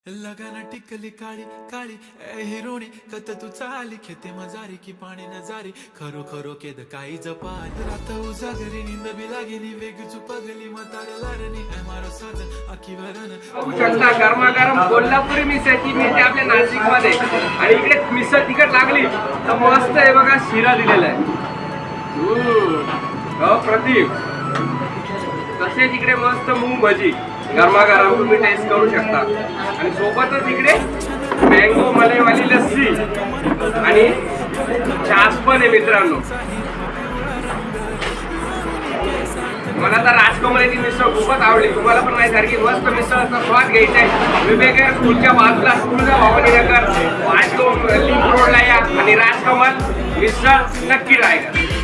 लगाना टिकली काळी काळी ए हिरोणी कत तू चाली खेते मजारी की पाणी नजारी खरो खरो केद काही जपाल रात उजागरी निंद बी लागेली वेग चुपगली म्हाताऱ्या लारणी ए मारो साथ आखी वरण शकता गरमागरम कोल्हापुरी मिसळची मिळते आपल्या नाशिक मध्ये आणि इकडे मिसळ तिखट लागली तर मस्त आहे बघा शिरा दिलेला आहे अप्रतिम तसेच इकडे मस्त मूग भजी गरमागरम तुम्ही टेस्ट करू शकता आणि सोबतच इकडे मँगो मलाईवाली लस्सी आणि छास पण आहे मित्रांनो। मला तर राजकमलाची मिसळ खूपच आवडली, तुम्हाला पण माझ्यासारखी मस्त मिसळचा स्वाद घ्यायचा आहे विवेकर स्कूलच्या बाजूला स्कूलचा भवानीनगर वाजलो लिंक रोडला या आणि राजकमल मिसळ नक्की ट्राय करा।